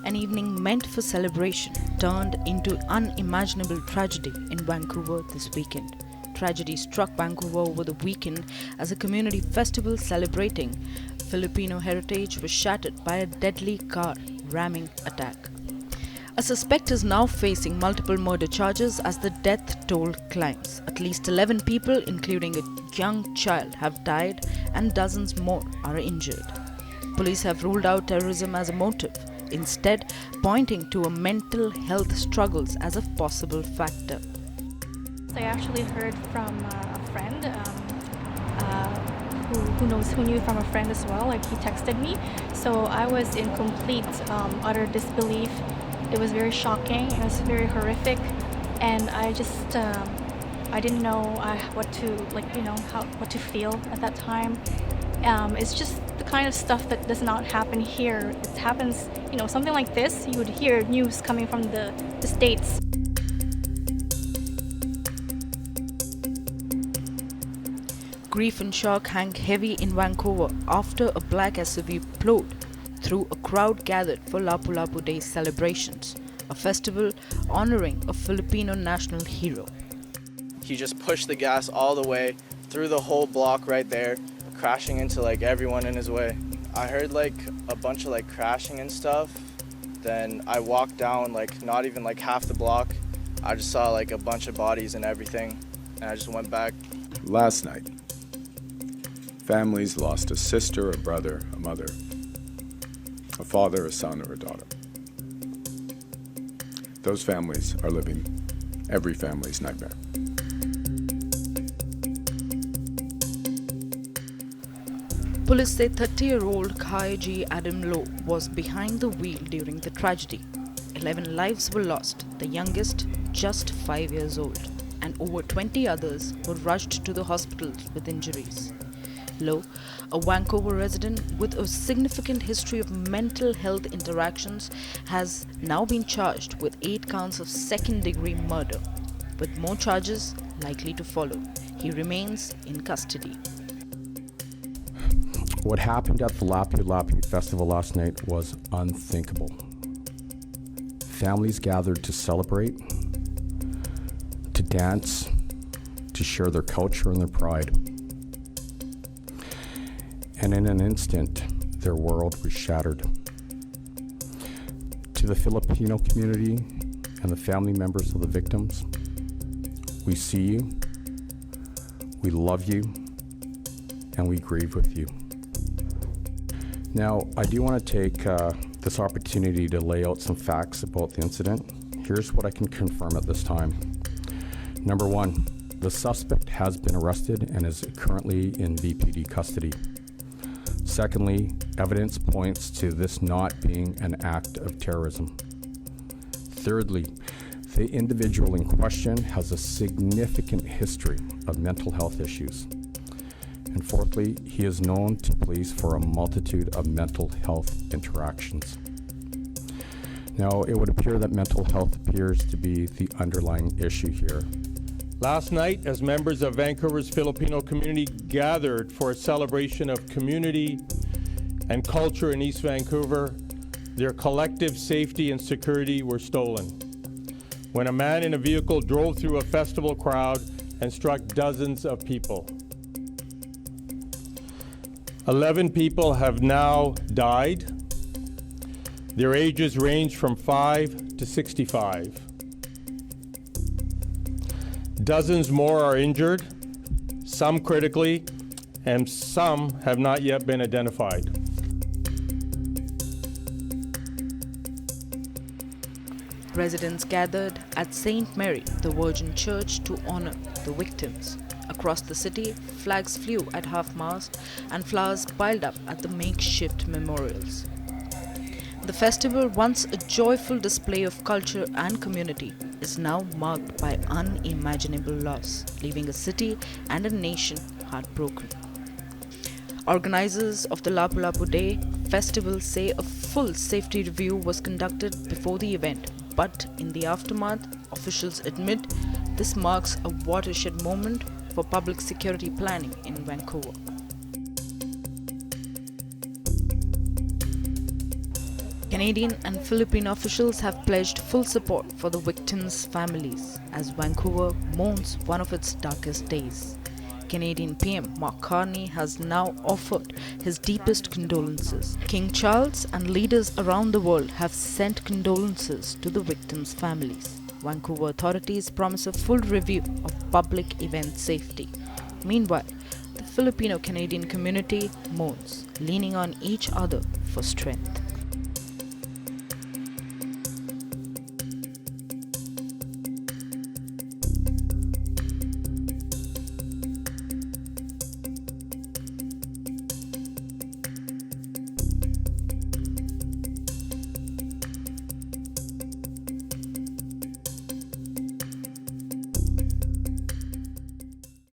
An evening meant for celebration turned into unimaginable tragedy in Vancouver this weekend. Tragedy struck Vancouver over the weekend as a community festival celebrating Filipino heritage was shattered by a deadly car ramming attack. A suspect is now facing multiple murder charges as the death toll climbs. At least 11 people, including a young child, have died and dozens more are injured. Police have ruled out terrorism as a motive, instead pointing to a mental health struggles as a possible factor. I actually heard from a friend who knew from a friend as well. Like, he texted me, so I was in complete utter disbelief. It was very shocking. It was very horrific, and I just I didn't know what to feel at that time. It's just the kind of stuff that does not happen here. It happens, something like this. You would hear news coming from the States. Grief and shock hang heavy in Vancouver after a black SUV plowed through a crowd gathered for Lapu-Lapu Day celebrations, a festival honoring a Filipino national hero. He just pushed the gas all the way through the whole block right there, crashing into everyone in his way. I heard a bunch of crashing and stuff. Then I walked down not even half the block. I just saw a bunch of bodies and everything, and I just went back. Last night, families lost a sister, a brother, a mother, a father, a son, or a daughter. Those families are living every family's nightmare. Police say 30-year-old Kaiji Adam Low was behind the wheel during the tragedy. 11 lives were lost, the youngest just 5 years old, and over 20 others were rushed to the hospitals with injuries. Low, a Vancouver resident with a significant history of mental health interactions, has now been charged with 8 counts of second-degree murder, with more charges likely to follow. He remains in custody. What happened at the Lapu-Lapu Festival last night was unthinkable. Families gathered to celebrate, to dance, to share their culture and their pride. And in an instant, their world was shattered. To the Filipino community and the family members of the victims, we see you, we love you, and we grieve with you. Now, I do want to take this opportunity to lay out some facts about the incident. Here's what I can confirm at this time. Number 1, the suspect has been arrested and is currently in VPD custody. Secondly, evidence points to this not being an act of terrorism. Thirdly, the individual in question has a significant history of mental health issues. And fourthly, he is known to police for a multitude of mental health interactions. Now, it would appear that mental health appears to be the underlying issue here. Last night, as members of Vancouver's Filipino community gathered for a celebration of community and culture in East Vancouver, their collective safety and security were stolen when a man in a vehicle drove through a festival crowd and struck dozens of people. 11 people have now died. Their ages range from 5 to 65. Dozens more are injured, some critically, and some have not yet been identified. Residents gathered at St. Mary, the Virgin Church, to honor the victims. Across the city, flags flew at half-mast and flowers piled up at the makeshift memorials. The festival, once a joyful display of culture and community, is now marked by unimaginable loss, leaving a city and a nation heartbroken. Organizers of the Lapu-Lapu Day festival say a full safety review was conducted before the event, but in the aftermath, officials admit this marks a watershed moment for public security planning in Vancouver. Canadian and Filipino officials have pledged full support for the victims' families as Vancouver mourns one of its darkest days. Canadian PM Mark Carney has now offered his deepest condolences. King Charles and leaders around the world have sent condolences to the victims' families. Vancouver authorities promise a full review of public event safety. Meanwhile, the Filipino-Canadian community mourns, leaning on each other for strength.